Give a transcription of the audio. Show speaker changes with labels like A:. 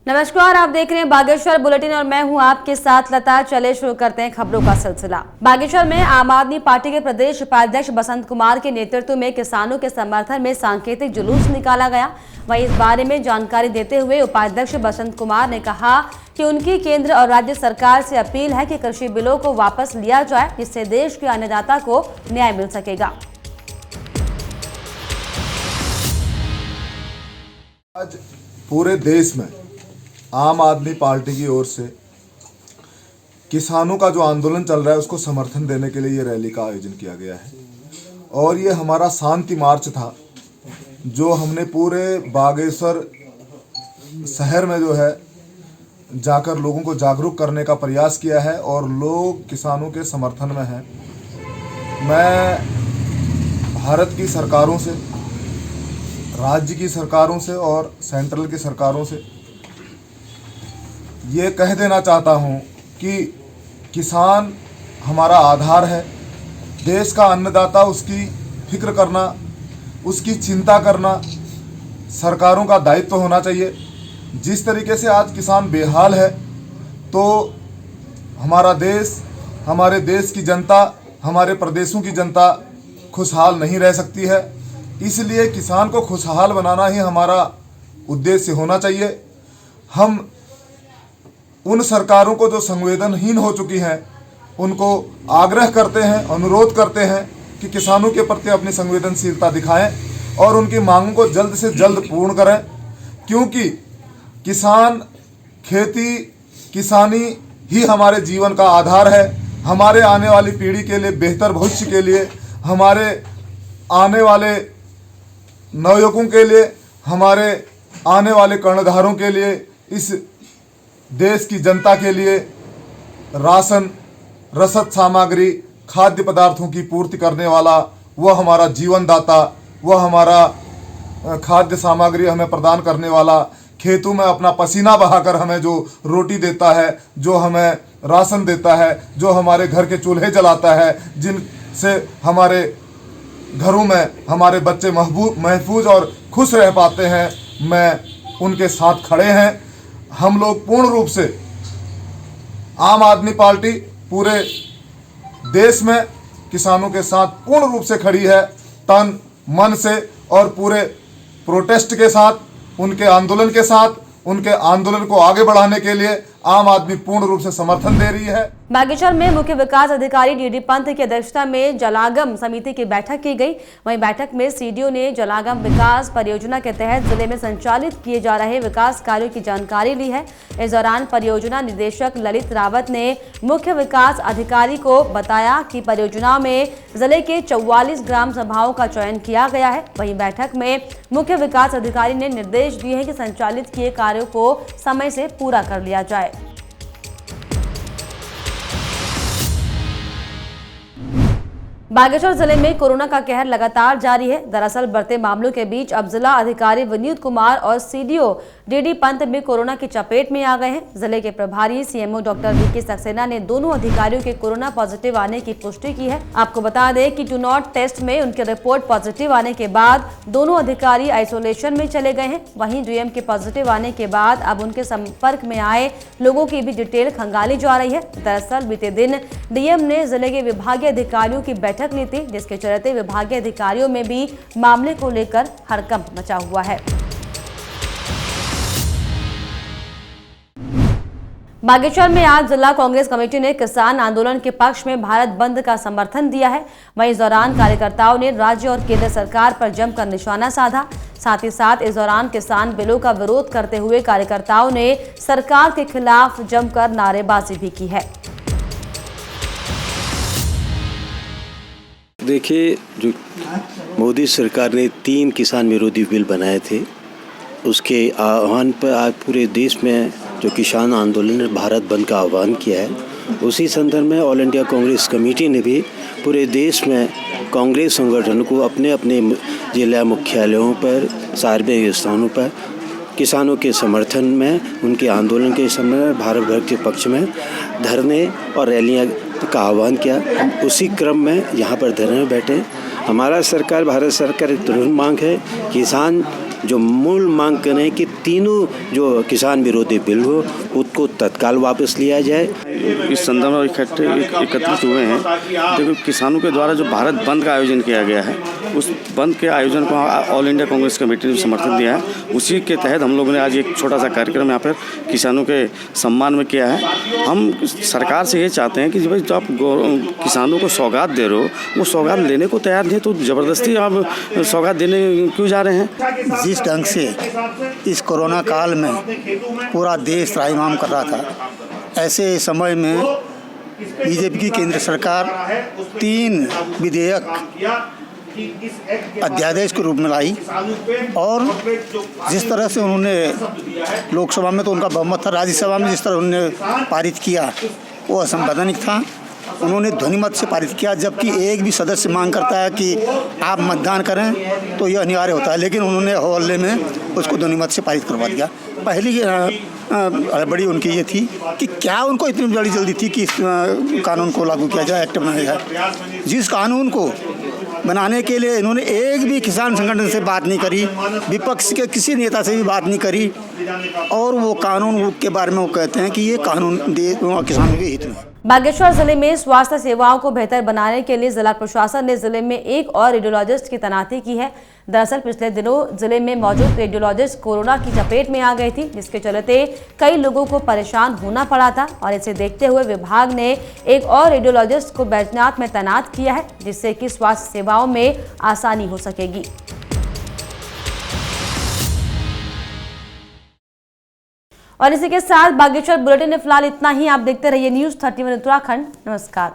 A: नमस्कार, आप देख रहे हैं बागेश्वर बुलेटिन और मैं हूं आपके साथ लता। चले शुरू करते हैं खबरों का सिलसिला। बागेश्वर में आम आदमी पार्टी के प्रदेश उपाध्यक्ष बसंत कुमार के नेतृत्व में किसानों के समर्थन में सांकेतिक जुलूस निकाला गया। वहीं इस बारे में जानकारी देते हुए उपाध्यक्ष बसंत कुमार ने कहा कि उनकी केंद्र और राज्य सरकार से अपील है कि कृषि बिलों को वापस लिया जाए, जिससे देश के अन्नदाता को न्याय मिल सकेगा।
B: आज पूरे देश में आम आदमी पार्टी की ओर से किसानों का जो आंदोलन चल रहा है उसको समर्थन देने के लिए ये रैली का आयोजन किया गया है। और ये हमारा शांति मार्च था जो हमने पूरे बागेश्वर शहर में जो है जाकर लोगों को जागरूक करने का प्रयास किया है और लोग किसानों के समर्थन में हैं। मैं भारत की सरकारों से, राज्य की सरकारों से और सेंट्रल की सरकारों से ये कह देना चाहता हूँ कि किसान हमारा आधार है। देश का अन्नदाता, उसकी फिक्र करना, उसकी चिंता करना सरकारों का दायित्व होना चाहिए। जिस तरीके से आज किसान बेहाल है तो हमारा देश, हमारे देश की जनता, हमारे प्रदेशों की जनता खुशहाल नहीं रह सकती है। इसलिए किसान को खुशहाल बनाना ही हमारा उद्देश्य होना चाहिए। हम उन सरकारों को जो संवेदनहीन हो चुकी हैं उनको आग्रह करते हैं, अनुरोध करते हैं कि किसानों के प्रति अपनी संवेदनशीलता दिखाएं और उनकी मांगों को जल्द से जल्द पूर्ण करें, क्योंकि किसान, खेती, किसानी ही हमारे जीवन का आधार है। हमारे आने वाली पीढ़ी के लिए, बेहतर भविष्य के लिए, हमारे आने वाले नवयुवकों के लिए, हमारे आने वाले कर्णधारों के लिए, इस देश की जनता के लिए राशन, रसद सामग्री, खाद्य पदार्थों की पूर्ति करने वाला वह हमारा जीवन दाता, वह हमारा खाद्य सामग्री हमें प्रदान करने वाला, खेतों में अपना पसीना बहाकर हमें जो रोटी देता है, जो हमें राशन देता है, जो हमारे घर के चूल्हे जलाता है, जिनसे हमारे घरों में हमारे बच्चे महफूज और खुश रह पाते हैं, मैं उनके साथ खड़े हैं। हम लोग पूर्ण रूप से, आम आदमी पार्टी पूरे देश में किसानों के साथ पूर्ण रूप से खड़ी है, तन मन से और पूरे प्रोटेस्ट के साथ, उनके आंदोलन के साथ, उनके आंदोलन को आगे बढ़ाने के लिए आम आदमी पूर्ण रूप से समर्थन दे रही है।
A: बागेश्वर में मुख्य विकास अधिकारी डीडी पंत की अध्यक्षता में जलागम समिति की बैठक की गई। वहीं बैठक में सीडीओ ने जलागम विकास परियोजना के तहत जिले में संचालित किए जा रहे विकास कार्यों की जानकारी ली है। इस दौरान परियोजना निदेशक ललित रावत ने मुख्य विकास अधिकारी को बताया कि परियोजना में जिले के 44 ग्राम सभाओं का चयन किया गया है। वहीं बैठक में मुख्य विकास अधिकारी ने निर्देश दिए हैं कि संचालित किए कार्यों को समय से पूरा कर लिया जाए। बागेश्वर जिले में कोरोना का कहर लगातार जारी है। दरअसल बढ़ते मामलों के बीच अब जिला अधिकारी विनीत कुमार और सीडीओ डीडी पंत भी कोरोना की चपेट में आ गए हैं। जिले के प्रभारी सीएमओ डॉक्टर वीके सक्सेना ने दोनों अधिकारियों के कोरोना पॉजिटिव आने की पुष्टि की है। आपको बता दें कि डू नॉट टेस्ट में उनकी रिपोर्ट पॉजिटिव आने के बाद दोनों अधिकारी आइसोलेशन में चले गए हैं। वहीं डीएम के पॉजिटिव आने के बाद अब उनके संपर्क में आए लोगों की भी डिटेल खंगाली जा रही है। दरअसल बीते दिन डीएम ने जिले के विभागीय अधिकारियों की बैठक ली थी, जिसके चलते विभागीय अधिकारियों में भी मामले को लेकर हड़कंप मचा हुआ है। बागेश्वर में आज जिला कांग्रेस कमेटी ने किसान आंदोलन के पक्ष में भारत बंद का समर्थन दिया है। वहीं इस दौरान कार्यकर्ताओं ने राज्य और केंद्र सरकार पर जमकर निशाना साधा। साथ ही साथ इस दौरान किसान बिलों का विरोध करते हुए कार्यकर्ताओं ने सरकार के खिलाफ जमकर नारेबाजी भी की है।
C: देखिए, जो मोदी सरकार ने 3 किसान विरोधी बिल बनाए थे, उसके आह्वान पर आज पूरे देश में जो किसान आंदोलन ने भारत बंद का आह्वान किया है, उसी संदर्भ में ऑल इंडिया कांग्रेस कमेटी ने भी पूरे देश में कांग्रेस संगठन को अपने अपने जिला मुख्यालयों पर, सार्वजनिक स्थानों पर किसानों के समर्थन में, उनके आंदोलन के समय भारत भर के पक्ष में धरने और रैलियां का आह्वान किया। उसी क्रम में यहाँ पर धरने में बैठे। हमारा सरकार, भारत सरकार एक तुरंत मांग है, किसान जो मूल मांग कर रहे हैं कि तीनों जो किसान विरोधी बिल हो उसको तत्काल वापस लिया जाए।
D: इस संदर्भ में एकत्रित हुए हैं। देखो, किसानों के द्वारा जो भारत बंद का आयोजन किया गया है, उस बंद के आयोजन को ऑल इंडिया कांग्रेस कमेटी ने समर्थन दिया है। उसी के तहत हम लोगों ने आज एक छोटा सा कार्यक्रम यहाँ पर किसानों के सम्मान में किया है। हम सरकार से ये चाहते हैं कि भाई जो आप किसानों को सौगात दे रहे हो, वो सौगात लेने को तैयार नहीं, तो ज़बरदस्ती आप सौगात देने क्यों जा रहे हैं?
E: जिस ढंग से इस कोरोना काल में पूरा देश त्राहिमाम कर रहा था, ऐसे समय में बीजेपी की केंद्र सरकार 3 विधेयक अध्यादेश के रूप में लाई और जिस तरह से उन्होंने लोकसभा में तो उनका बहुमत था, राज्यसभा में जिस तरह उन्होंने पारित किया वो असंवैधानिक था। उन्होंने ध्वनिमत से पारित किया, जबकि एक भी सदस्य मांग करता है कि आप मतदान करें तो यह अनिवार्य होता है, लेकिन उन्होंने हौले में उसको ध्वनिमत से पारित करवा दिया। पहली बड़ी उनकी ये थी कि क्या उनको इतनी बड़ी जल्दी थी कि इस कानून को लागू किया जाए, एक्ट बनाया जाए। जिस कानून को बनाने के लिए इन्होंने एक भी किसान संगठन से बात नहीं करी, विपक्ष के किसी नेता से भी बात नहीं करी, और वो कानून के बारे में वो कहते हैं कि ये कानून किसानों के हित में।
A: बागेश्वर जिले में स्वास्थ्य सेवाओं को बेहतर बनाने के लिए जिला प्रशासन ने जिले में एक और रेडियोलॉजिस्ट की तैनाती की है। दरअसल पिछले दिनों जिले में मौजूद रेडियोलॉजिस्ट कोरोना की चपेट में आ गई थी, जिसके चलते कई लोगों को परेशान होना पड़ा था, और इसे देखते हुए विभाग ने एक और रेडियोलॉजिस्ट को बैजनाथ में तैनात किया है, जिससे कि स्वास्थ्य सेवाओं में आसानी हो सकेगी। और इसी के साथ बागेश्वर बुलेटिन में फिलहाल इतना ही। आप देखते रहिए न्यूज़ 31 उत्तराखंड। नमस्कार।